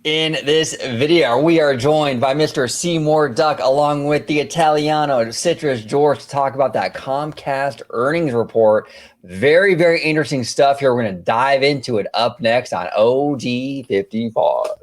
In this video, we are joined by Mr. Seymour Duck along with the Italiano Citrus George to talk about that Comcast earnings report. Very, very interesting stuff here. We're going to dive into it up next on OG55.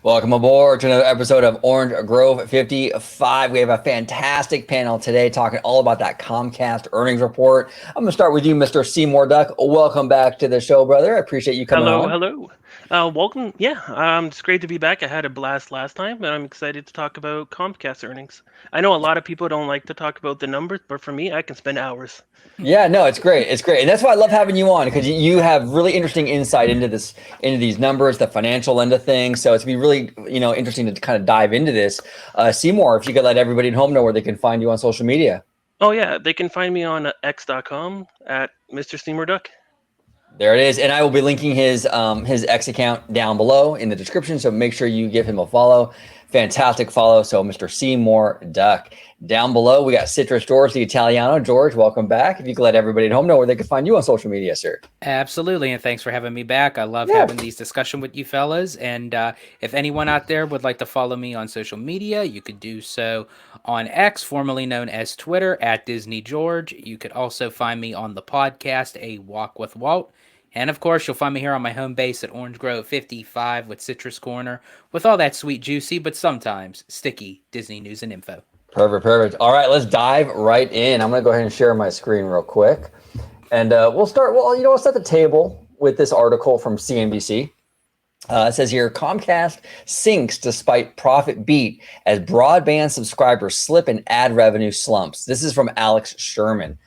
Welcome aboard to another episode of Orange Grove 55. We have a fantastic panel today talking all about that Comcast earnings report. I'm going to start with you, Mr. Seymour Duck. Welcome back to the show, brother. I appreciate you coming on. Hello. Welcome. Yeah, it's great to be back. I had a blast last time, and I'm excited to talk about Comcast earnings. I know a lot of people don't like to talk about the numbers, but for me, I can spend hours. Yeah, no, it's great. It's great. And that's why I love having you on, because you have really interesting insight into these numbers, the financial end of things. So it's be really, interesting to kind of dive into this. Seymour, if you could let everybody at home know where they can find you on social media. Oh yeah, they can find me on x.com at Mr. Seymour Duck. There it is. And I will be linking his X account down below in the description. So make sure you give him a follow. Fantastic follow. So Mr. Seymour Duck. Down below, we got Citrus George, the Italiano. George, welcome back. If you could let everybody at home know where they can find you on social media, sir. Absolutely. And thanks for having me back. I love having these discussions with you fellas. And if anyone out there would like to follow me on social media, you could do so on X, formerly known as Twitter, at Disney George. You could also find me on the podcast, A Walk with Walt. And of course, you'll find me here on my home base at Orange Grove 55 with Citrus Corner, with all that sweet, juicy, but sometimes sticky Disney news and info. Perfect. All right, let's dive right in. I'm going to go ahead and share my screen real quick. And we'll start, we'll set the table with this article from CNBC. It says here, Comcast sinks despite profit beat as broadband subscribers slip and ad revenue slumps. This is from Alex Sherman.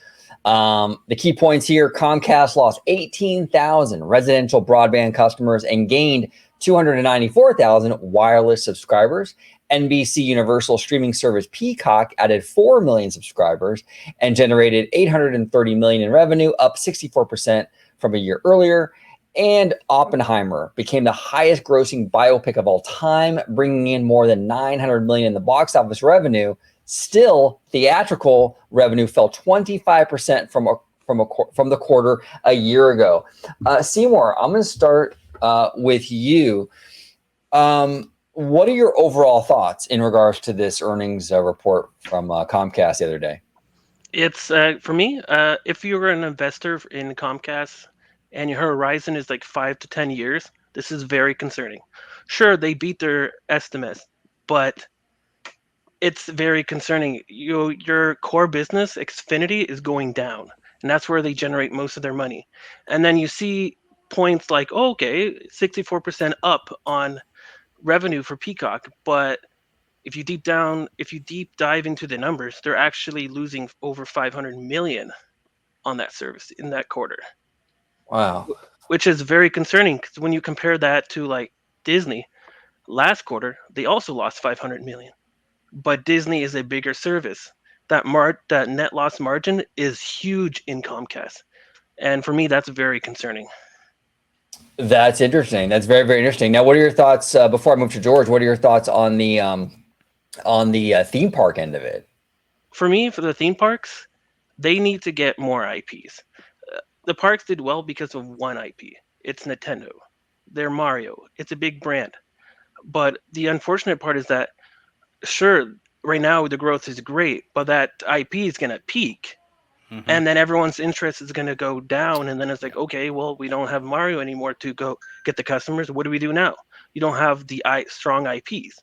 The key points here, Comcast lost 18,000 residential broadband customers and gained 294,000 wireless subscribers. NBC Universal streaming service Peacock added 4 million subscribers and generated $830 million in revenue, up 64% from a year earlier. And Oppenheimer became the highest grossing biopic of all time, bringing in more than $900 million in the box office revenue. Still, theatrical revenue fell 25% from the quarter a year ago. Seymour, I'm going to start with you. What are your overall thoughts in regards to this earnings report from Comcast the other day? It's for me, if you're an investor in Comcast and your horizon is like 5 to 10 years, this is very concerning. Sure, they beat their estimates, but it's very concerning. Your core business, Xfinity, is going down, and that's where they generate most of their money. And then you see points like, 64% up on revenue for Peacock, but if you deep dive into the numbers, they're actually losing over 500 million on that service in that quarter. Wow. Which is very concerning, because when you compare that to like Disney, last quarter they also lost 500 million. But Disney is a bigger service. That net loss margin is huge in Comcast. And for me, that's very concerning. That's interesting. That's very, very interesting. Now, what are your thoughts, before I move to George, what are your thoughts on the theme park end of it? For me, for the theme parks, they need to get more IPs. The parks did well because of one IP. It's Nintendo. They're Mario. It's a big brand. But the unfortunate part is that, sure, right now the growth is great, but that IP is going to peak. Mm-hmm. And then everyone's interest is going to go down. And then it's like, okay, well, we don't have Mario anymore to go get the customers. What do we do now? You don't have the strong IPs.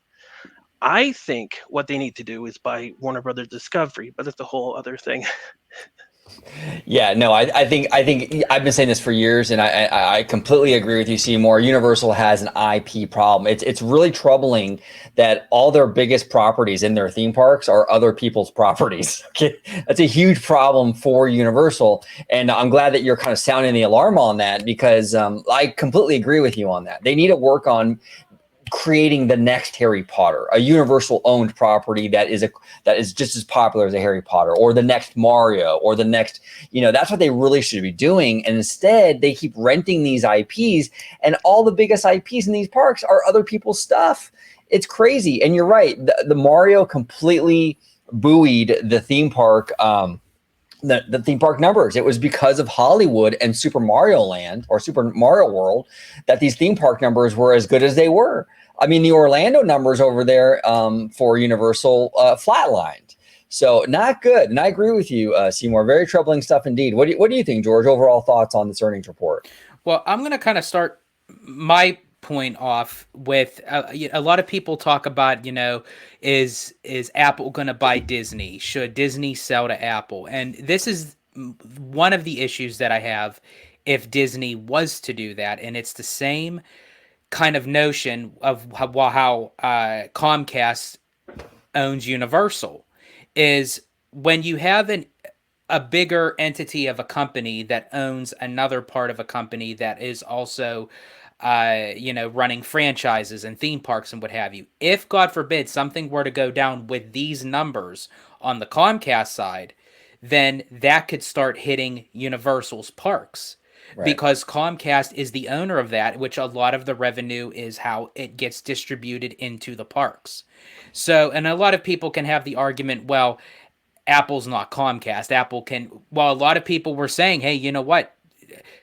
I think what they need to do is buy Warner Brothers Discovery, but that's a whole other thing. Yeah, no, I think I've been saying this for years, and I completely agree with you, Seymour. Universal has an IP problem. It's really troubling that all their biggest properties in their theme parks are other people's properties. Okay? That's a huge problem for Universal, and I'm glad that you're kind of sounding the alarm on that, because I completely agree with you on that. They need to work on creating the next Harry Potter, a Universal owned property that is just as popular as a Harry Potter, or the next Mario, or the next, that's what they really should be doing. And instead they keep renting these IPs, and all the biggest IPs in these parks are other people's stuff. It's crazy. And you're right. The Mario completely buoyed the theme park, the theme park numbers. It was because of Hollywood and Super Mario Land, or Super Mario World, that these theme park numbers were as good as they were. I mean, the Orlando numbers over there for Universal flatlined. So not good. And I agree with you, Seymour. Very troubling stuff indeed. What do you think, George? Overall thoughts on this earnings report? Well, I'm going to kind of start my point off with a lot of people talk about, is Apple going to buy Disney? Should Disney sell to Apple? And this is one of the issues that I have if Disney was to do that. And it's the same kind of notion of how Comcast owns Universal, is when you have a bigger entity of a company that owns another part of a company that is also running franchises and theme parks and what have you. If, God forbid, something were to go down with these numbers on the Comcast side, then that could start hitting Universal's parks. Right. Because Comcast is the owner of that, which a lot of the revenue is how it gets distributed into the parks. So, and a lot of people can have the argument, well, Apple's not Comcast. A lot of people were saying, hey, you know what?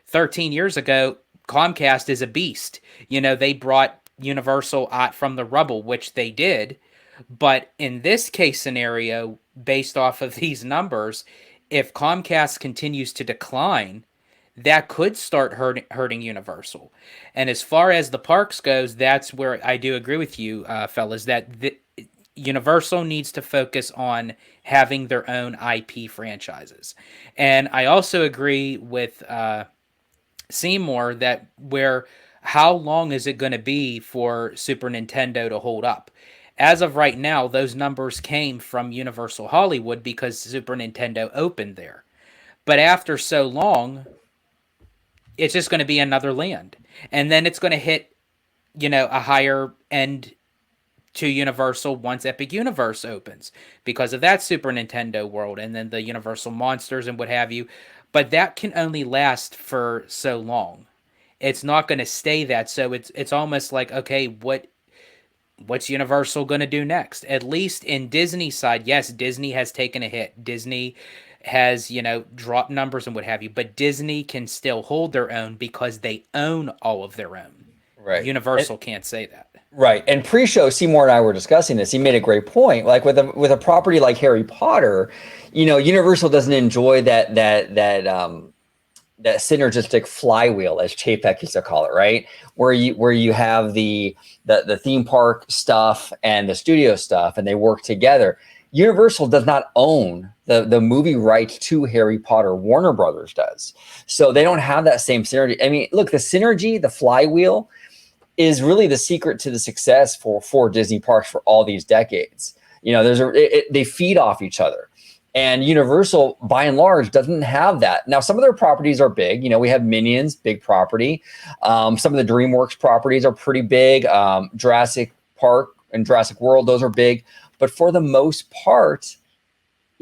13 years ago, Comcast is a beast. They brought Universal out from the rubble, which they did. But in this case scenario, based off of these numbers, if Comcast continues to decline, that could start hurting Universal. And as far as the parks goes, that's where I do agree with you, fellas, that Universal needs to focus on having their own IP franchises. And I also agree with Seymour that how long is it going to be for Super Nintendo to hold up? As of right now, those numbers came from Universal Hollywood because Super Nintendo opened there. But after so long, it's just going to be another land. And then it's going to hit, a higher end to Universal once Epic Universe opens because of that Super Nintendo world, and then the Universal Monsters and what have you. But that can only last for so long. It's not going to stay that. So it's almost like, okay, what's Universal going to do next? At least in Disney's side, yes, Disney has taken a hit. Disney has, dropped numbers and what have you, but Disney can still hold their own because they own all of their own. Right. Universal can't say that. Right. And pre-show, Seymour and I were discussing this. He made a great point. Like with a property like Harry Potter, Universal doesn't enjoy that synergistic flywheel, as Chapek used to call it, right? Where you have the theme park stuff and the studio stuff, and they work together. Universal does not own the movie rights to Harry Potter. Warner Brothers does. So they don't have that same synergy. I mean, look, the synergy, the flywheel, is really the secret to the success for Disney parks for all these decades. They feed off each other. And Universal, by and large, doesn't have that. Now, some of their properties are big. We have Minions, big property. Some of the DreamWorks properties are pretty big. Jurassic Park and Jurassic World, those are big. But for the most part,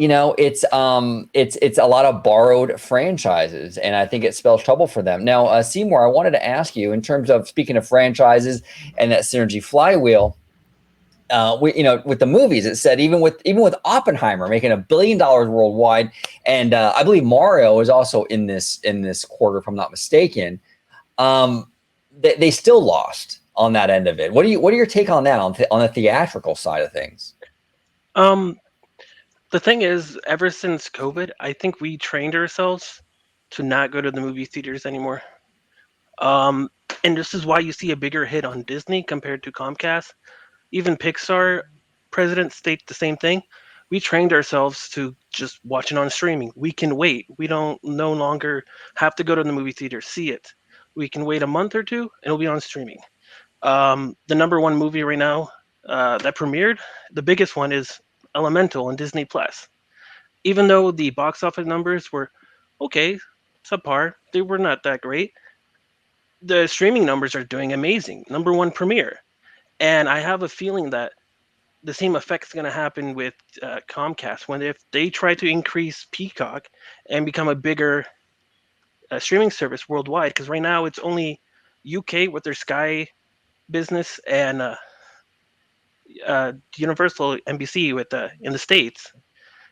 it's a lot of borrowed franchises, and I think it spells trouble for them. Now, Seymour, I wanted to ask you, in terms of speaking of franchises and that synergy flywheel, with the movies, it said even with Oppenheimer making $1 billion worldwide, and I believe Mario is also in this quarter, if I'm not mistaken. They still lost on that end of it. What are your take on that on the theatrical side of things? The thing is, ever since COVID, I think we trained ourselves to not go to the movie theaters anymore. And this is why you see a bigger hit on Disney compared to Comcast. Even Pixar president states the same thing. We trained ourselves to just watch it on streaming. We can wait. We don't no longer have to go to the movie theater, see it. We can wait a month or two, and it'll be on streaming. The number one movie right now that premiered, the biggest one is Elemental on Disney Plus. Even though the box office numbers were okay, subpar, they were not that great. The streaming numbers are doing amazing. Number one premiere. And I have a feeling that the same effect's going to happen with Comcast when if they try to increase Peacock and become a bigger streaming service worldwide. Because right now it's only UK with their Sky business and Universal NBC with in the States.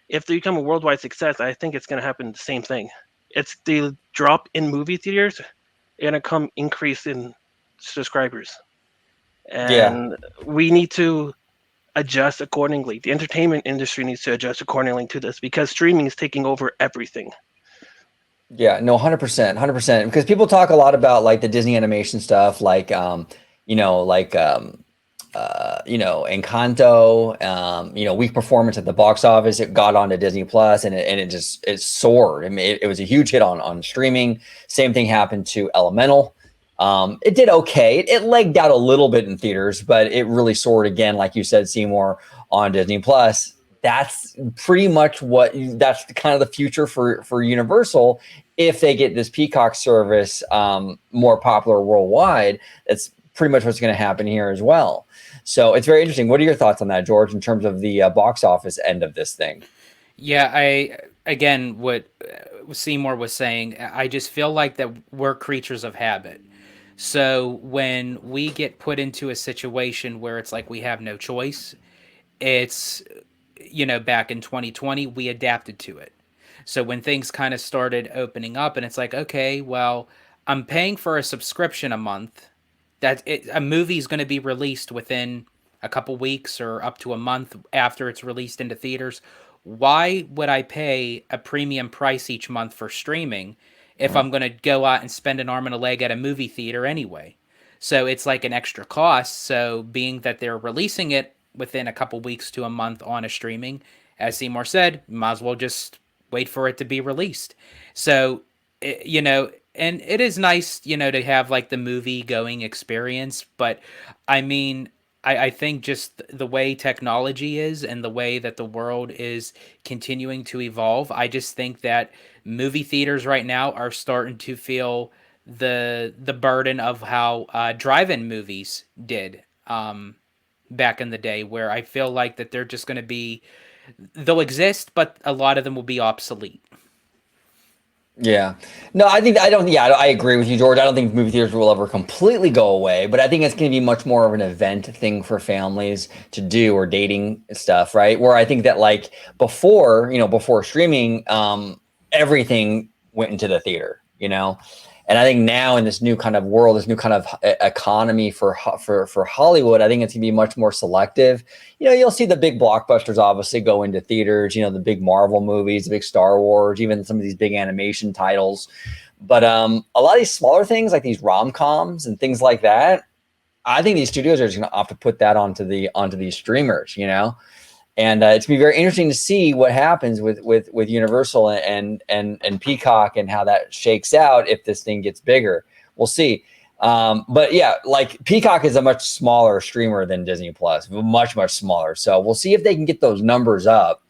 If they become a worldwide success, I think it's going to happen the same thing. It's the drop in movie theaters going to come increase in subscribers, Yeah. and we need to adjust accordingly. The entertainment industry needs to adjust accordingly to this because streaming is taking over everything. Yeah, no, 100%, 100%. Because people talk a lot about like the Disney animation stuff, like like Encanto, weak performance at the box office. It got onto Disney Plus, and it soared. I mean, it was a huge hit on streaming. Same thing happened to Elemental. It did okay. It legged out a little bit in theaters, but it really soared again, like you said, Seymour, on Disney Plus. That's pretty much that's kind of the future for Universal if they get this Peacock service more popular worldwide. That's pretty much what's going to happen here as well. So it's very interesting. What are your thoughts on that, George, in terms of the box office end of this thing? Yeah, again, what Seymour was saying, I just feel like that we're creatures of habit. So when we get put into a situation where it's like we have no choice, it's, back in 2020, we adapted to it. So when things kind of started opening up and it's like, okay, well, I'm paying for a subscription a month. A movie is going to be released within a couple weeks or up to a month after it's released into theaters. Why would I pay a premium price each month for streaming if I'm going to go out and spend an arm and a leg at a movie theater anyway? So it's like an extra cost. So being that they're releasing it within a couple weeks to a month on a streaming, as Seymour said, might as well just wait for it to be released. So, and it is nice, to have like the movie going experience. But I mean, I think just the way technology is and the way that the world is continuing to evolve, I just think that movie theaters right now are starting to feel the burden of how drive-in movies did back in the day, where I feel like that they're just going to be, they'll exist, but a lot of them will be obsolete. Yeah. No, I agree with you, George. I don't think movie theaters will ever completely go away, but I think it's going to be much more of an event thing for families to do, or dating stuff, right? Where I think that like before streaming, everything went into the theater, and I think now in this new kind of world, this new kind of economy for Hollywood, I think it's gonna be much more selective. You'll see the big blockbusters obviously go into theaters. The big Marvel movies, the big Star Wars, even some of these big animation titles. But a lot of these smaller things, like these rom-coms and things like that, I think these studios are just gonna have to put that onto these streamers. And it's gonna be very interesting to see what happens with Universal and Peacock, and how that shakes out if this thing gets bigger. We'll see. But yeah, like Peacock is a much smaller streamer than Disney Plus, much smaller. So we'll see if they can get those numbers up.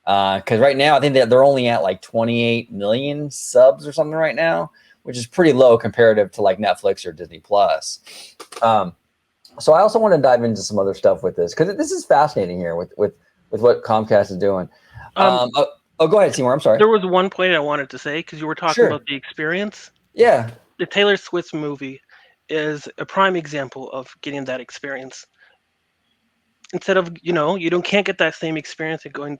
Because right now I think that they're only at like 28 million subs or something right now, which is pretty low comparative to like Netflix or Disney Plus. So I also want to dive into some other stuff with this, because this is fascinating here with what Comcast is doing. Go ahead, Seymour. I'm sorry. There was one point I wanted to say because you were talking about the experience. Yeah. The Taylor Swift movie is a prime example of getting that experience. Instead of, can't get that same experience at going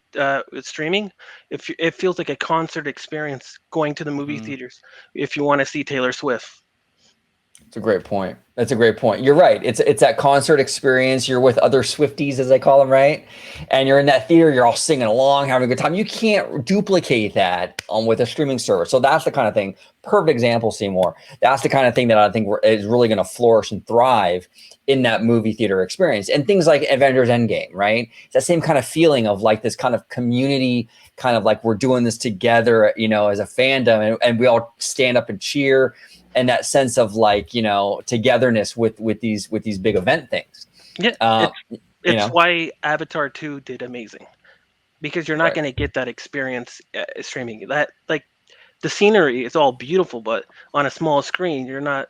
with streaming. It feels like a concert experience going to the movie theaters if you want to see Taylor Swift. That's a great point. You're right. It's that concert experience. You're with other Swifties, as they call them, right? And you're in that theater. You're all singing along, having a good time. You can't duplicate that with a streaming service. So that's the kind of thing. Perfect example, Seymour. That's the kind of thing that I think is really going to flourish and thrive in that movie theater experience. And things like Avengers Endgame, right? It's that same kind of feeling of like this kind of community, kind of like we're doing this together, as a fandom, and we all stand up and cheer. And that sense of like, togetherness with these big event things. Yeah, it's why Avatar 2 did amazing, because you're not going to get that experience streaming. That, like, the scenery is all beautiful, but on a small screen,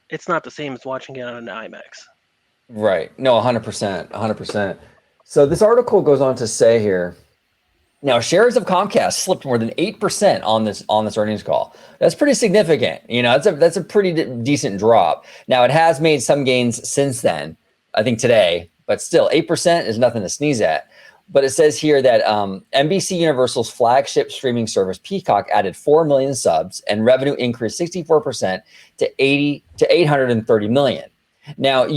it's not the same as watching it on an IMAX. Right. No, 100%. 100%. So this article goes on to say here, now shares of Comcast slipped more than 8% on this earnings call. That's pretty significant. That's a pretty decent drop. Now it has made some gains since then, I think today, but still 8% is nothing to sneeze at. But it says here that NBC Universal's flagship streaming service Peacock added 4 million subs and revenue increased 64% to 830 million. Now,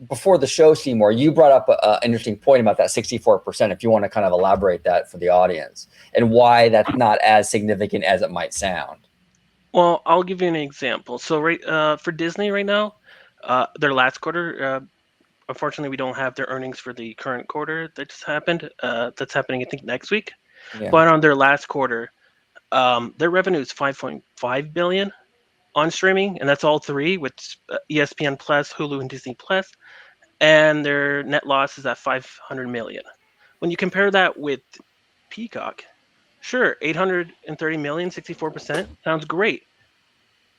before the show, Seymour, you brought up an interesting point about that 64%, if you want to kind of elaborate that for the audience and why that's not as significant as it might sound. Well, I'll give you an example. So for Disney right now, their last quarter, unfortunately, we don't have their earnings for the current quarter that just happened. That's happening, I think, next week. Yeah. But on their last quarter, their revenue is 5.5 billion on streaming, and that's all three with ESPN Plus, Hulu, and Disney Plus. And their net loss is at 500 million. When you compare that with Peacock, sure, 830 million, 64% sounds great,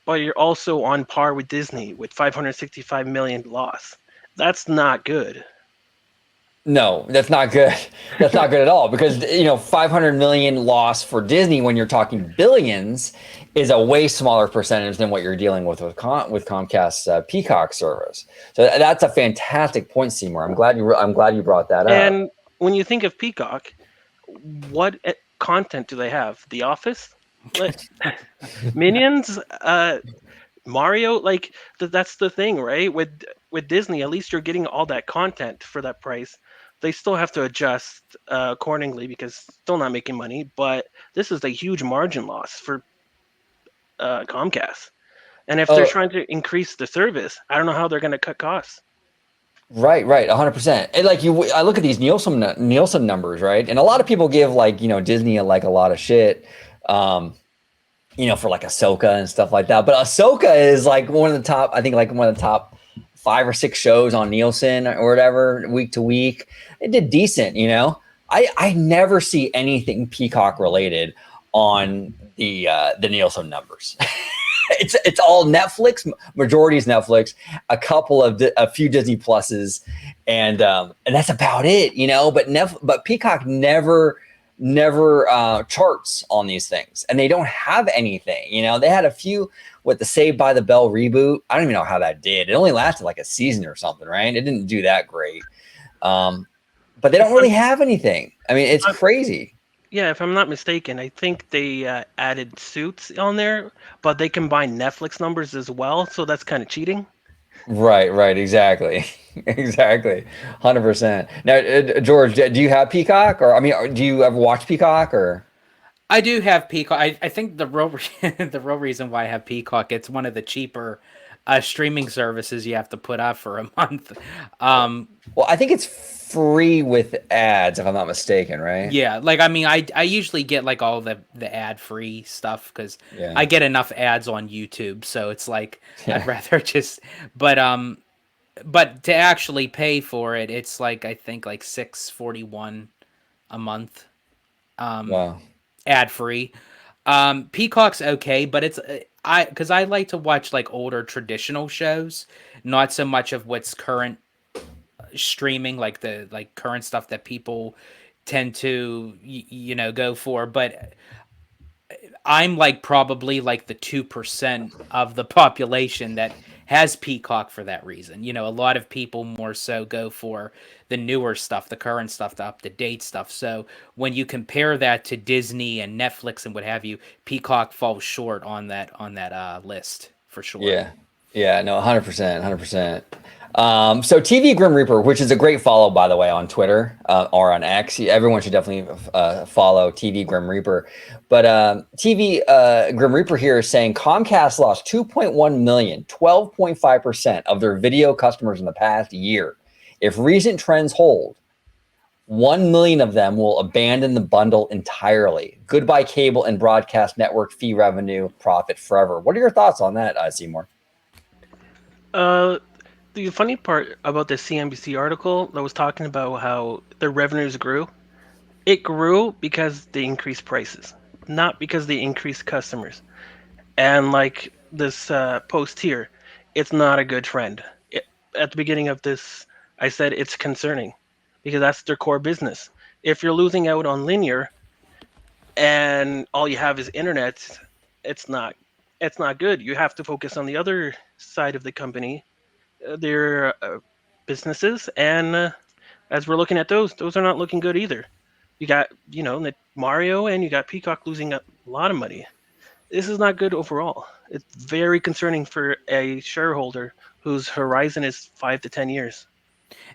but you're also on par with Disney with 565 million loss. That's not good. No, that's not good. That's not good at all because 500 million loss for Disney when you're talking billions is a way smaller percentage than what you're dealing with Comcast's Peacock service. So that's a fantastic point, Seymour. I'm glad you brought that up. And when you think of Peacock, what content do they have? The Office, like Minions, Mario. Like that's the thing, right? With Disney, at least you're getting all that content for that price. They still have to adjust accordingly because still not making money. But this is a huge margin loss for Comcast. And if they're trying to increase the service, I don't know how they're going to cut costs. Right, 100%. And I look at these Nielsen numbers, right? And a lot of people give Disney a lot of shit, for Ahsoka and stuff like that. But Ahsoka is one of the top, I think one of the top 5 or 6 shows on Nielsen or whatever week to week. It did decent, I never see anything Peacock related on the Nielsen numbers. It's all Netflix. Majority is Netflix. A few Disney Pluses, and that's about it. But Peacock never charts on these things, and they don't have anything. They had a few with the Saved by the Bell reboot. I don't even know how that did. It only lasted a season or something, right? It didn't do that great. But they don't really have anything. I mean, it's crazy. Yeah, if I'm not mistaken, I think they added Suits on there, but they combined Netflix numbers as well, so that's kind of cheating. Right, exactly, 100%. Now, George, do you have Peacock, or do you ever watch Peacock, or? I do have Peacock. I think the real the real reason why I have Peacock, it's one of the cheaper streaming services you have to put up for a month. Well, I think it's free with ads, if I'm not mistaken, right? Yeah, I usually get all the ad free stuff because I get enough ads on YouTube, so it's I'd rather just. But to actually pay for it, it's I think $6.41 a month. Wow. Ad free. Peacock's okay, but it's because I like to watch older traditional shows, not so much of what's current streaming, the current stuff that people tend to go for. But I'm probably the 2% of the population that has Peacock for that reason. A lot of people more so go for the newer stuff, the current stuff, the up-to-date stuff. So when you compare that to Disney and Netflix and what have you, Peacock falls short on that list for sure. Yeah, no, 100%. So TV Grim Reaper, which is a great follow, by the way, on Twitter or on X. Everyone should definitely follow TV Grim Reaper. But TV Grim Reaper here is saying Comcast lost 2.1 million, 12.5% of their video customers in the past year. If recent trends hold, 1 million of them will abandon the bundle entirely. Goodbye cable and broadcast network fee revenue profit forever. What are your thoughts on that, Seymour? The funny part about the CNBC article that was talking about how their revenues grew, it grew because they increased prices, not because they increased customers. And this post here, it's not a good trend. At the beginning of this I said it's concerning because that's their core business. If you're losing out on linear and all you have is internet, it's not it's not good. You have to focus on the other side of the company, their businesses, and as we're looking at those are not looking good either. You got Mario and you got Peacock losing a lot of money. This is not good overall. It's very concerning for a shareholder whose horizon is 5 to 10 years.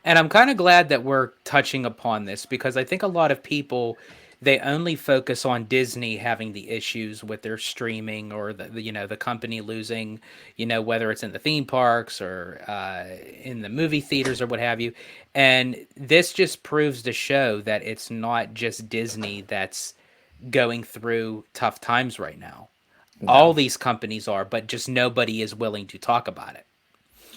And I'm kind of glad that we're touching upon this because I think a lot of people they only focus on Disney having the issues with their streaming or the company losing, whether it's in the theme parks or in the movie theaters or what have you. And this just proves to show that it's not just Disney that's going through tough times right now. All No. these companies are, but just nobody is willing to talk about it.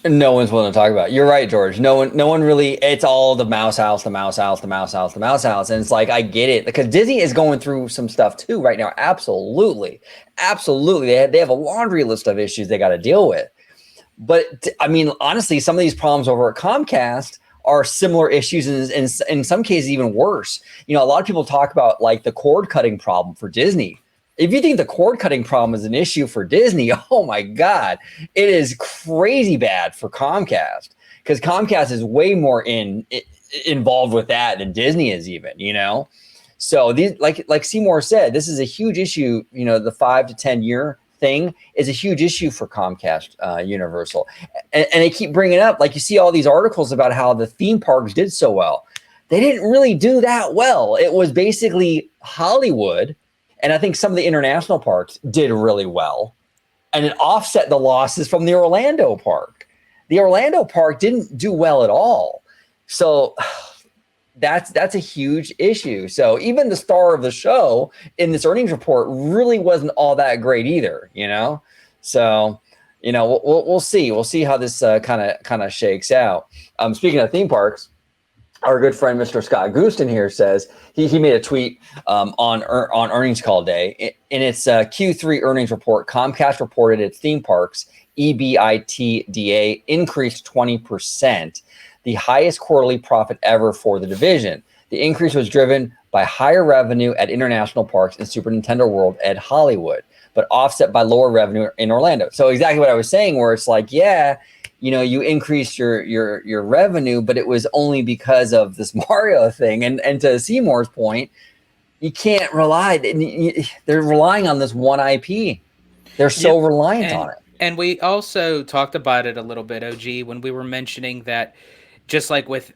No one's willing to talk about it. You're right, George. No one really. It's all the mouse house, the mouse house, the mouse house, the mouse house, and it's like I get it because Disney is going through some stuff too right now. Absolutely, absolutely. They have a laundry list of issues they got to deal with. But I mean, honestly, some of these problems over at Comcast are similar issues, and in some cases even worse. A lot of people talk about like the cord cutting problem for Disney. If you think the cord cutting problem is an issue for Disney, oh my God, it is crazy bad for Comcast because Comcast is way more involved with that than Disney is even. So these, like Seymour said, this is a huge issue. The 5 to 10 year thing is a huge issue for Comcast Universal, and they keep bringing it up. Like you see all these articles about how the theme parks did so well. They didn't really do that well. It was basically Hollywood. And I think some of the international parks did really well. And it offset the losses from the Orlando park. The Orlando park didn't do well at all. So that's a huge issue. So even the star of the show in this earnings report really wasn't all that great either, So, we'll see. We'll see how this kind of shakes out. Speaking of theme parks, our good friend, Mr. Scott Gooston here says he made a tweet on earnings call day. In its Q3 earnings report, Comcast reported its theme parks EBITDA increased 20%, the highest quarterly profit ever for the division. The increase was driven by higher revenue at international parks and Super Nintendo World at Hollywood, but offset by lower revenue in Orlando. So exactly what I was saying, where it's like, yeah, you increased your revenue, but it was only because of this Mario thing. And to Seymour's point, you can't rely. They're relying on this one IP. They're so reliant on it. And we also talked about it a little bit, OG, when we were mentioning that just like with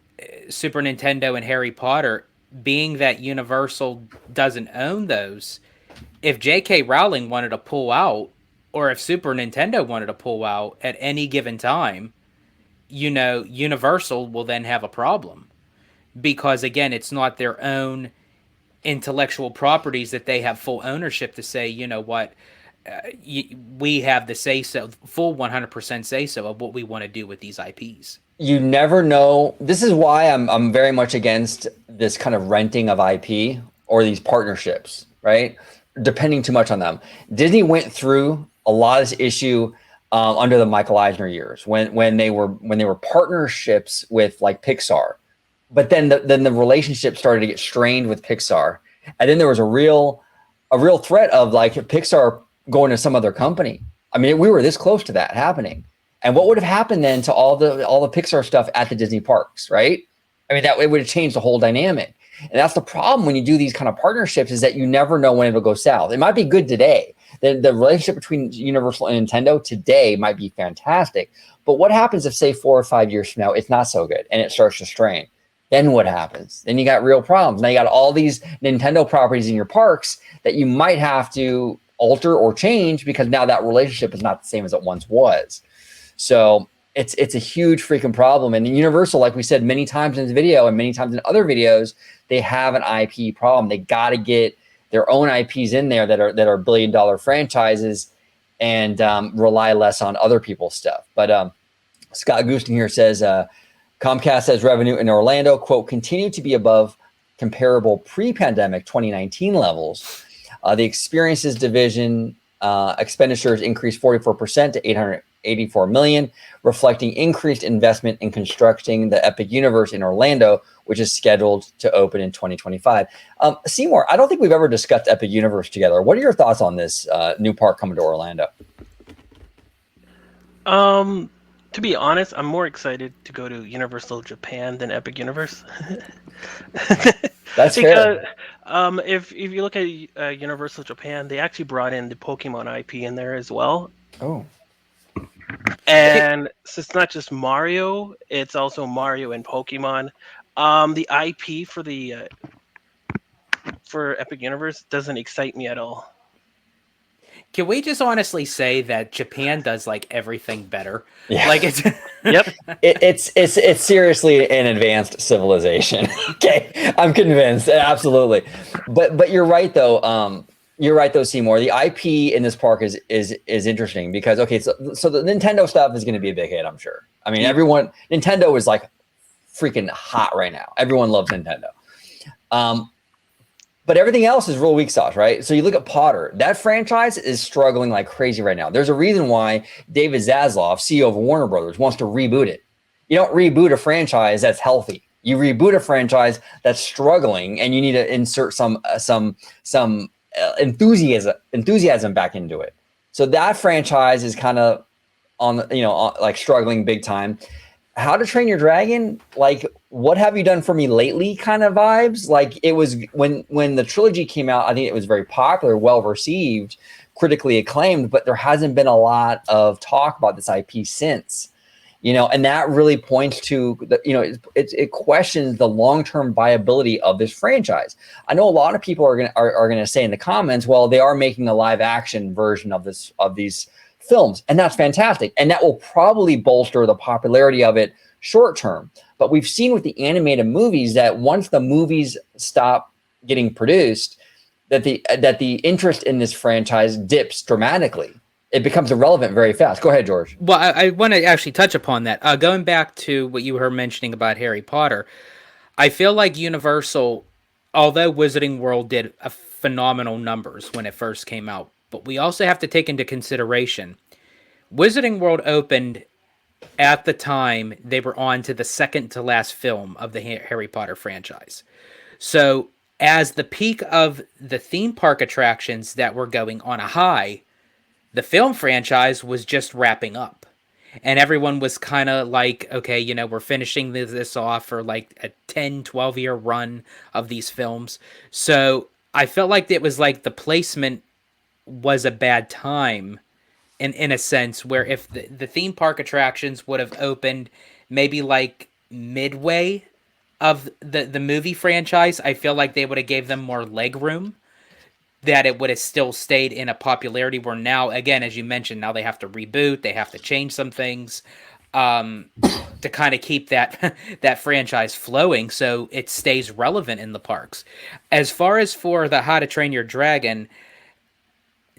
Super Nintendo and Harry Potter, being that Universal doesn't own those, if J.K. Rowling wanted to pull out, or if Super Nintendo wanted to pull out at any given time, Universal will then have a problem. Because, again, it's not their own intellectual properties that they have full ownership to say, what, we have the say-so, full 100% say-so of what we want to do with these IPs. You never know. This is why I'm very much against this kind of renting of IP or these partnerships, right? Depending too much on them. Disney went through a lot of this issue under the Michael Eisner years when they were partnerships with like Pixar, but then the relationship started to get strained with Pixar, and then there was a real threat of like Pixar going to some other company. I mean, we were this close to that happening, and what would have happened then to all the Pixar stuff at the Disney parks, right? I mean, that it would have changed the whole dynamic. And that's the problem when you do these kind of partnerships is that you never know when it'll go south. It might be good today. The relationship between Universal and Nintendo today might be fantastic. But what happens if, say, 4 or 5 years from now, it's not so good and it starts to strain? Then what happens? Then you got real problems. Now you got all these Nintendo properties in your parks that you might have to alter or change because now that relationship is not the same as it once was. So it's a huge freaking problem. And Universal, like we said many times in this video and many times in other videos, they have an IP problem. They got to get their own IPs in there that are billion-dollar franchises and rely less on other people's stuff. But Scott Gooston here says Comcast says revenue in Orlando, quote, continue to be above comparable pre-pandemic 2019 levels. The experiences division Expenditures increased 44% to 884 million, reflecting increased investment in constructing the Epic Universe in Orlando, which is scheduled to open in 2025. Seymour, I don't think we've ever discussed Epic Universe together. What are your thoughts on this new park coming to Orlando? To be honest, I'm more excited to go to Universal Japan than Epic Universe. That's Because fair. if you look at Universal Japan, they actually brought in the Pokemon IP in there as well. Oh, And so it's not just Mario, it's also Mario and Pokemon. The IP for Epic Universe doesn't excite me at all. Can we just honestly say that Japan does like everything better? yeah. Like it's Yep. It's seriously an advanced civilization. Okay, I'm convinced, absolutely. But you're right though. You're right though, Seymour. The IP in this park is interesting because okay, so the Nintendo stuff is going to be a big hit, I'm sure. I mean, Nintendo is like freaking hot right now. Everyone loves Nintendo. But everything else is real weak sauce, right? So you look at Potter, that franchise is struggling like crazy right now. There's a reason why David Zaslav, CEO of Warner Brothers, wants to reboot it. You don't reboot a franchise that's healthy. You reboot a franchise that's struggling, and you need to insert some enthusiasm back into it. So that franchise is kind of like struggling big time. How to Train Your Dragon, like what have you done for me lately kind of vibes. Like it was when the trilogy came out, I think it was very popular, well received, critically acclaimed, but there hasn't been a lot of talk about this IP since, and that really points to it questions the long-term viability of this franchise. I know a lot of people are gonna say in the comments, well, they are making a live action version of these films, and that's fantastic, and that will probably bolster the popularity of it short term. But we've seen with the animated movies that once the movies stop getting produced, that the interest in this franchise dips dramatically. It becomes irrelevant very fast. Go ahead, George. Well, I want to actually touch upon that. Going back to what you were mentioning about Harry Potter, I feel like Universal, although Wizarding World did a phenomenal numbers when it first came out, but we also have to take into consideration Wizarding World opened at the time they were on to the second to last film of the Harry Potter franchise. So, as the peak of the theme park attractions that were going on a high, the film franchise was just wrapping up. And everyone was kind of like, okay, we're finishing this off for like a 10, 12-year run of these films. So I felt like it was like the placement was a bad time in a sense, where if the theme park attractions would have opened maybe like midway of the movie franchise, I feel like they would have gave them more leg room, that it would have still stayed in a popularity, where now, again, as you mentioned, now they have to reboot, they have to change some things to kind of keep that franchise flowing so it stays relevant in the parks. As far as for the How to Train Your Dragon,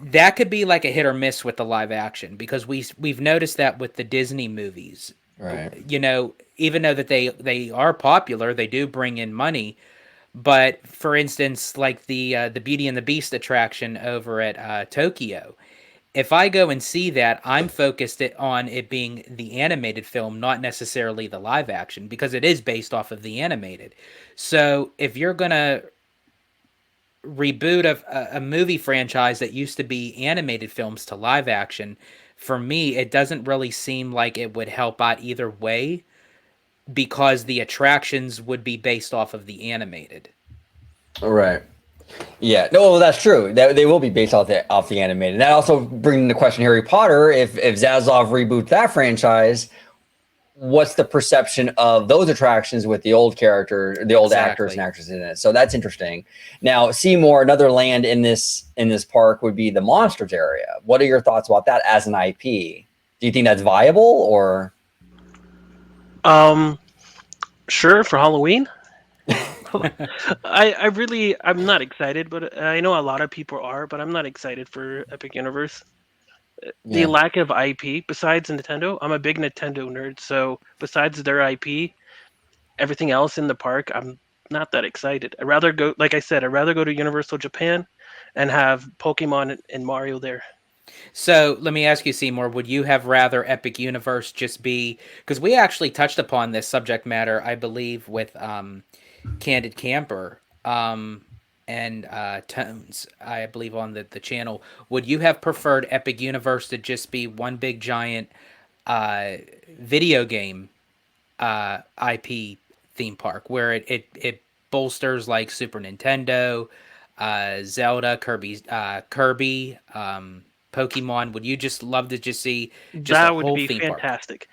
that could be like a hit or miss with the live action, because we've noticed that with the Disney movies. Right. Even though that they are popular, they do bring in money. But for instance, like the Beauty and the Beast attraction over at Tokyo, if I go and see that, I'm focused on it being the animated film, not necessarily the live action, because it is based off of the animated. So if you're gonna reboot of a movie franchise that used to be animated films to live action, for me, it doesn't really seem like it would help out either way, because the attractions would be based off of the animated. Right. Yeah. No, well, that's true. They will be based off the animated. That also brings the question: Harry Potter. If Zaslav reboots that franchise, what's the perception of those attractions with the old actors and actresses in it? So that's interesting. Now, Seymour, another land in this park would be the Monsters area. What are your thoughts about that as an IP? Do you think that's viable, or? Sure, for Halloween. I'm not excited, but I know a lot of people are, but I'm not excited for Epic Universe. The lack of IP, besides Nintendo, I'm a big Nintendo nerd, so besides their IP, everything else in the park, I'm not that excited. I'd rather go, like I said, I'd rather go to Universal Japan and have Pokemon and Mario there. So let me ask you, Seymour, would you have rather Epic Universe just be, because we actually touched upon this subject matter, I believe, with Candid Camper and Tones, I believe, on the channel. Would you have preferred Epic Universe to just be one big giant video game IP theme park where it bolsters like Super Nintendo, Zelda, Kirby, Pokemon? Would you just love to just see just a That would whole be theme park? fantastic.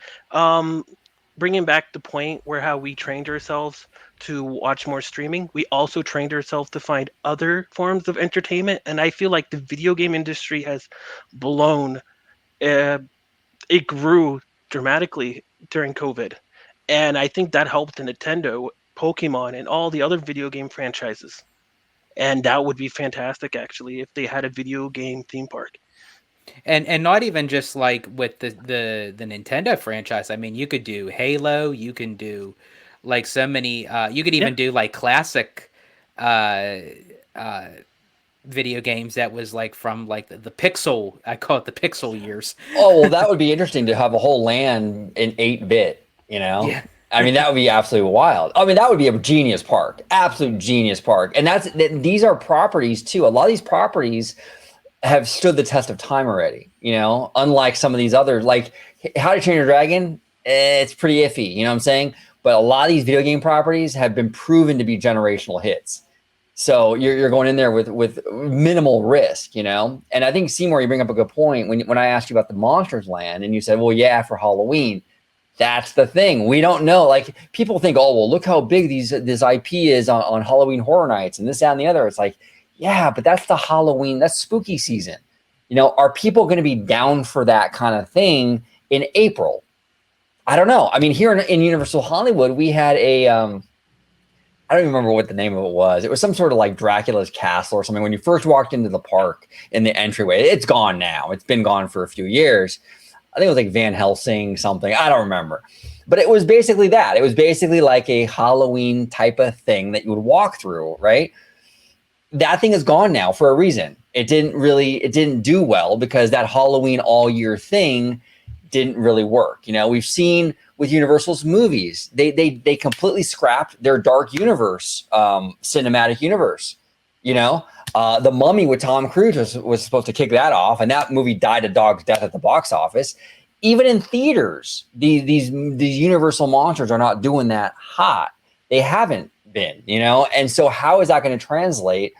Bringing back the point where how we trained ourselves to watch more streaming, we also trained ourselves to find other forms of entertainment, and I feel like the video game industry has blown. Uh, it grew dramatically during COVID, and I think that helped Nintendo, Pokemon, and all the other video game franchises. And that would be fantastic, actually, if they had a video game theme park. And not even just like with the Nintendo franchise. I mean, you could do Halo, you can do like so many you could Yeah, even do like classic uh uh video games that was like from like the pixel, I call it the pixel years. Oh, well, that would be interesting to have a whole land in 8-bit, you know? Yeah. I mean, that would be absolutely wild. I mean, that would be a genius park, absolute genius park. And these are properties too. A lot of these properties have stood the test of time already, you know, unlike some of these others, like How to Train Your Dragon, it's pretty iffy, you know what I'm saying? But a lot of these video game properties have been proven to be generational hits. So you're going in there with minimal risk, you know? And I think, Seymour, you bring up a good point when I asked you about the Monsters Land and you said, well, yeah, for Halloween. That's the thing. We don't know. Like, people think, oh, well, look how big this IP is on Halloween Horror Nights and this, that, and the other. It's like, yeah, but that's the Halloween, that's spooky season. You know, are people going to be down for that kind of thing in April? I don't know. I mean, here in Universal Hollywood, we had I don't even remember what the name of it was. It was some sort of like Dracula's castle or something. When you first walked into the park in the entryway, it's gone now. It's been gone for a few years. I think it was like Van Helsing something. I don't remember. But it was basically that. It was basically like a Halloween type of thing that you would walk through, right? That thing is gone now for a reason. It didn't do well because that Halloween all year thing didn't really work. You know, we've seen with Universal's movies, they completely scrapped their dark universe, cinematic universe. You know, The Mummy with Tom Cruise was supposed to kick that off, and that movie died a dog's death at the box office. Even in theaters, these Universal monsters are not doing that hot. They haven't been, you know, and so how is that going to translate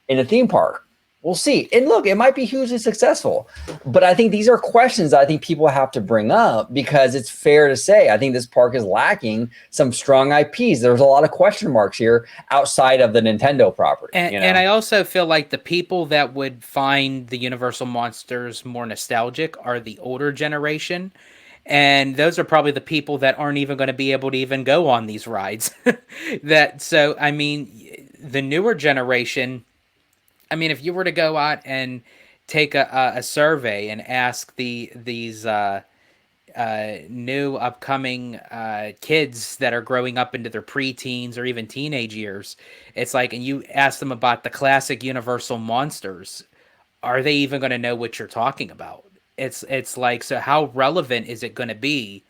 in a theme park? We'll see. And look, it might be hugely successful, but I think these are questions that I think people have to bring up because it's fair to say I think this park is lacking some strong IPs. There's a lot of question marks here outside of the Nintendo property. And I also feel like the people that would find the Universal monsters more nostalgic are the older generation. And those are probably the people that aren't even going to be able to even go on these rides. I mean, the newer generation, I mean, if you were to go out and take a survey and ask these new upcoming kids that are growing up into their preteens or even teenage years, it's like, and you ask them about the classic Universal monsters, are they even going to know what you're talking about? It's like, so how relevant is it going to be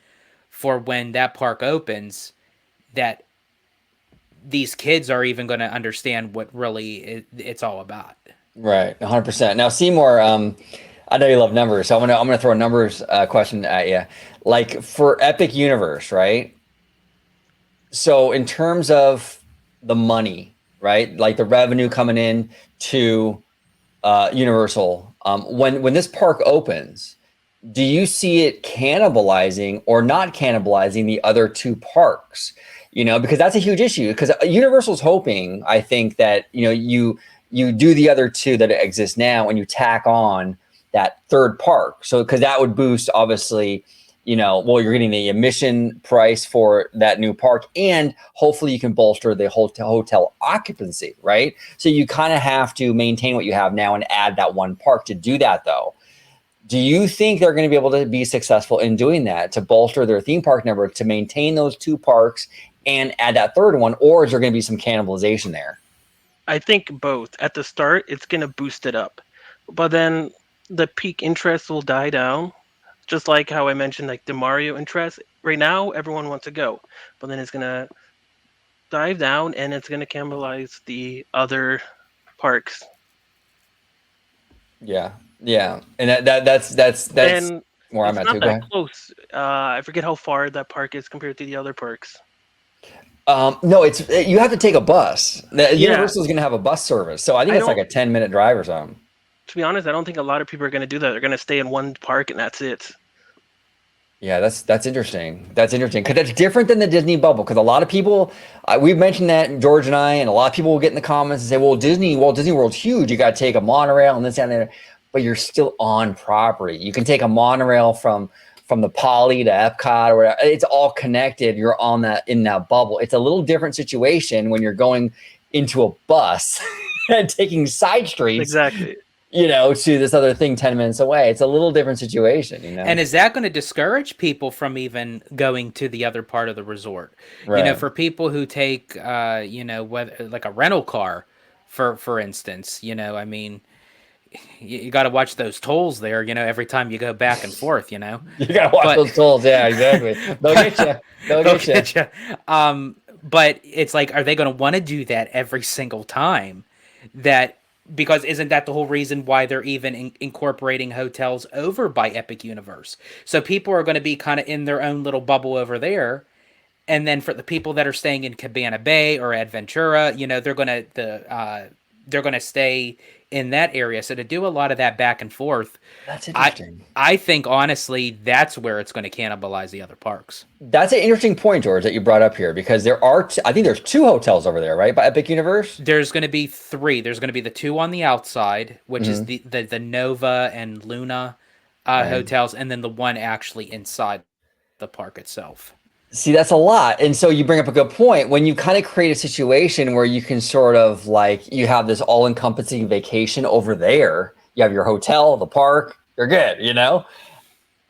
for when that park opens that these kids are even going to understand what really it's all about? Right, 100%. Now, Seymour, I know you love numbers, so I'm gonna throw a numbers question at you. Like for Epic Universe, right? So in terms of the money, right? Like the revenue coming in to Universal, when this park opens, do you see it cannibalizing or not cannibalizing the other two parks? You know, because that's a huge issue. Because Universal's hoping, I think, that you do the other two that exist now and you tack on that third park. So because that would boost, obviously, you know, well, you're getting the admission price for that new park, and hopefully you can bolster the hotel occupancy, right? So you kind of have to maintain what you have now and add that one park. To do that, though, do you think they're going to be able to be successful in doing that, to bolster their theme park number, to maintain those two parks and add that third one, or is there going to be some cannibalization there? I think both. At the start, it's going to boost it up. But then the peak interest will die down, just like how I mentioned, like the Mario interest. Right now, everyone wants to go, but then it's gonna dive down and it's gonna cannibalize the other parks. Yeah, yeah, and that's And where I'm it's at not too. Go that ahead. close. I forget how far that park is compared to the other parks. No, it's you have to take a bus. The Yeah, Universal is going to have a bus service, so I think I it's like don't. a 10-minute drive or something. To be honest, I don't think a lot of people are going to do that. They're going to stay in one park and that's it. Yeah, that's interesting. That's interesting because that's different than the Disney bubble. Because a lot of people, we've mentioned that George and I, and a lot of people will get in the comments and say, "Well, Walt Disney World's huge. You got to take a monorail and this and that." But you're still on property. You can take a monorail from the Poly to Epcot or whatever. It's all connected. You're on that in that bubble. It's a little different situation when you're going into a bus and taking side streets, Exactly. to this other thing 10 minutes away. It's a little different situation. And is that going to discourage people from even going to the other part of the resort? Right. For people who take, whether like a rental car, for instance, I mean, you got to watch those tolls there. Every time you go back and forth. You gotta watch But those tolls. Yeah, exactly. They'll get you. They'll they'll get you. get you. But it's like, are they going to want to do that every single time? Because isn't that the whole reason why they're even incorporating hotels over by Epic Universe? So people are going to be kind of in their own little bubble over there, and then for the people that are staying in Cabana Bay or Adventura, they're gonna stay in that area. So to do a lot of that back and forth, That's I interesting. I think honestly that's where it's going to cannibalize the other parks. That's an interesting point, George, that you brought up here because I think there's two hotels over there, right? By Epic Universe. There's going to be three. There's going to be the two on the outside, which is Hmm. the Nova and Luna Right. hotels, and then the one actually inside the park itself. See, that's a lot. And so you bring up a good point. When you kind of create a situation where you can sort of like you have this all-encompassing vacation over there, you have your hotel, the park, you're good.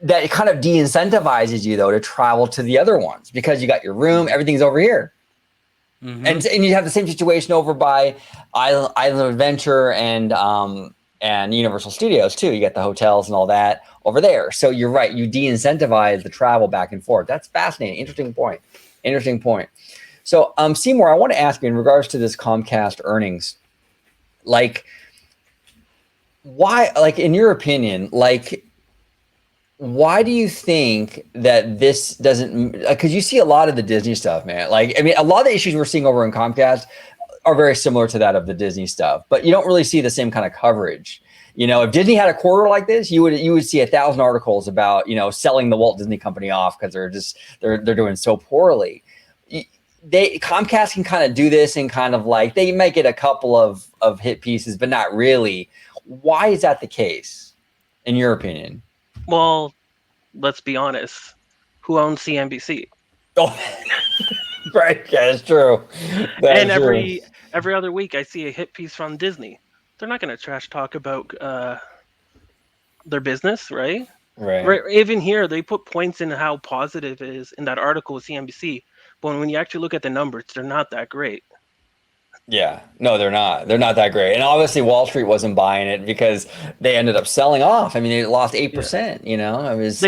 That it kind of de-incentivizes you though to travel to the other ones because you got your room, everything's over here. Mm-hmm. And you have the same situation over by Island of Adventure and Universal Studios too. You get the hotels and all that over there. So you're right. You de-incentivize the travel back and forth. That's fascinating. Interesting point. Interesting point. So Seymour, I want to ask you in regards to this Comcast earnings, like why, like in your opinion, like why do you think that this doesn't, because you see a lot of the Disney stuff, man. Like, I mean, a lot of the issues we're seeing over in Comcast are very similar to that of the Disney stuff, but you don't really see the same kind of coverage. If Disney had a quarter like this, you would see 1,000 articles about, selling the Walt Disney Company off because they're doing so poorly. Comcast can kind of do this and kind of like, they might get a couple of hit pieces, but not really. Why is that the case, in your opinion? Well, let's be honest. Who owns CNBC? Oh, right. Yeah, that's true. And every other week, I see a hit piece from Disney. They're not going to trash talk about their business, right? Right. Even here, they put points in how positive it is in that article with CNBC. But when you actually look at the numbers, they're not that great. Yeah. No, they're not. They're not that great. And obviously Wall Street wasn't buying it because they ended up selling off. I mean, they lost 8%,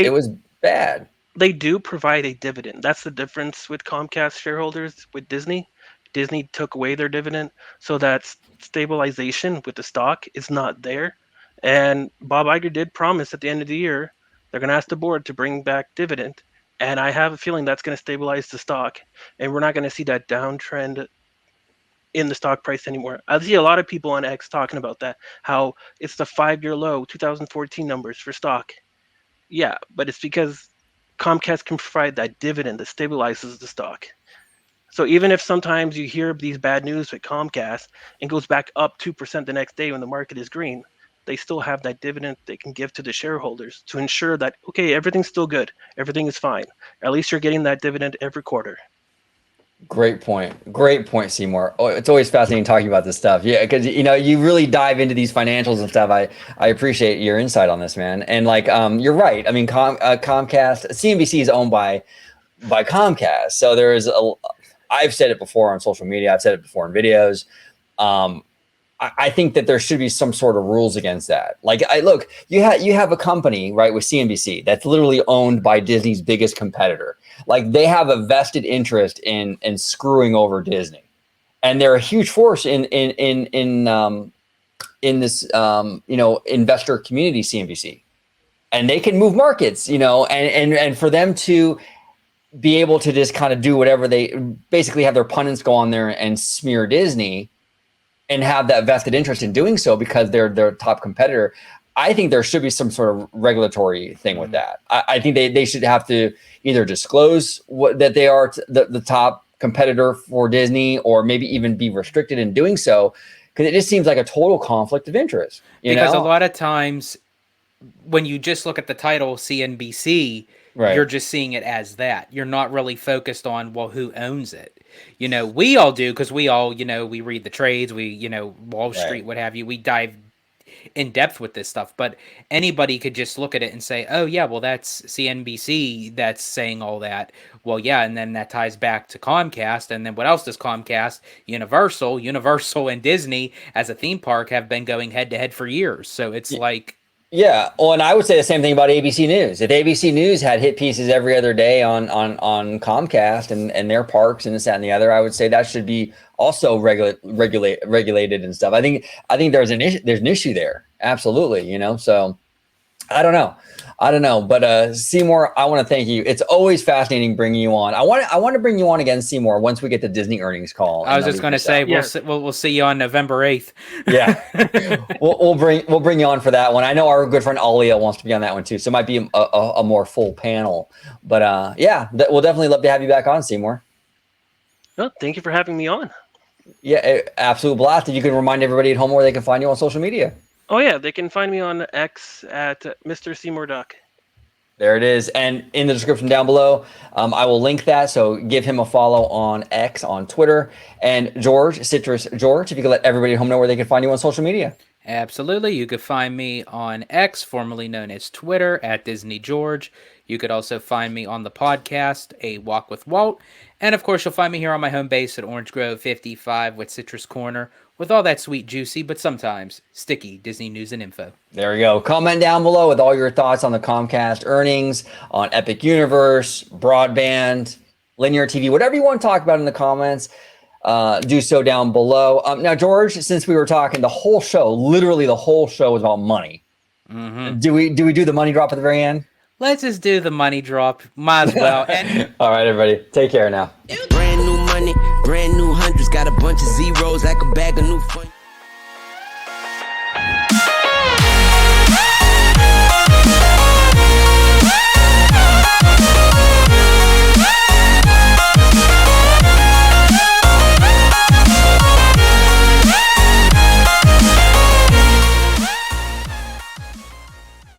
it was bad. They do provide a dividend. That's the difference with Comcast shareholders with Disney. Disney took away their dividend, so that stabilization with the stock is not there. And Bob Iger did promise at the end of the year they're going to ask the board to bring back dividend, and I have a feeling that's going to stabilize the stock, and we're not going to see that downtrend in the stock price anymore. I see a lot of people on X talking about that, how it's the 5-year low, 2014 numbers for stock. Yeah, but it's because Comcast can provide that dividend that stabilizes the stock. So even if sometimes you hear these bad news with Comcast and goes back up 2% the next day when the market is green, they still have that dividend they can give to the shareholders to ensure that, okay, everything's still good. Everything is fine. At least you're getting that dividend every quarter. Great point. Great point, Seymour. Oh, it's always fascinating talking about this stuff. Yeah, because you really dive into these financials and stuff. I appreciate your insight on this, man. And like, you're right. I mean, Comcast, CNBC is owned by Comcast, so I've said it before on social media. I've said it before in videos. I think that there should be some sort of rules against that. Like, look, you have a company, right, with CNBC that's literally owned by Disney's biggest competitor. Like, they have a vested interest in screwing over Disney, and they're a huge force in this investor community, CNBC, and they can move markets, and for them to be able to just kind of do whatever they basically have their pundits go on there and smear Disney and have that vested interest in doing so because they're their top competitor. I think there should be some sort of regulatory thing with that. I think they should have to either disclose that they are the top competitor for Disney, or maybe even be restricted in doing so, because it just seems like a total conflict of interest. Because a lot of times when you just look at the title CNBC, right, you're just seeing it as that. You're not really focused on, well, who owns it. We all do, because we all, we read the trades, we, Wall Street, what have you. We dive in depth with this stuff, but anybody could just look at it and say, oh yeah, well, that's CNBC that's saying all that. Well, yeah, and then that ties back to Comcast, and then what else does Comcast? Universal and Disney as a theme park have been going head to head for years. So it's like, yeah. Well, and I would say the same thing about ABC News. If ABC News had hit pieces every other day on Comcast and their parks and this, that, and the other, I would say that should be also regulated and stuff. I think there's an issue there. Absolutely. So I don't know. But Seymour, I want to thank you. It's always fascinating bringing you on. I want to bring you on again, Seymour, once we get the Disney earnings call. I was just going to say, we'll see you on November 8th. Yeah, we'll bring you on for that one. I know our good friend Alia wants to be on that one too, so it might be a more full panel. But we'll definitely love to have you back on, Seymour. Well, thank you for having me on. Yeah, absolute blast. If you could remind everybody at home where they can find you on social media. Oh yeah, they can find me on X at Mr. Seymour Duck. There it is. And in the description down below, I will link that. So give him a follow on X, on Twitter. And Citrus George, if you could let everybody at home know where they can find you on social media. Absolutely. You could find me on X, formerly known as Twitter, at Disney George. You could also find me on the podcast, A Walk with Walt. And of course, you'll find me here on my home base at Orange Grove 55 with Citrus Corner, with all that sweet, juicy, but sometimes sticky Disney news and info. There we go. Comment down below with all your thoughts on the Comcast earnings, on Epic Universe, broadband, linear TV, whatever you want to talk about in the comments. Do so down below. Now, George, since we were talking, literally the whole show was about money. Mm-hmm. Do we do the money drop at the very end? Let's just do the money drop. Might as well. All right, everybody. Take care now. Brand new money, brand new hundreds. Got a bunch of zeros like a bag of new fun.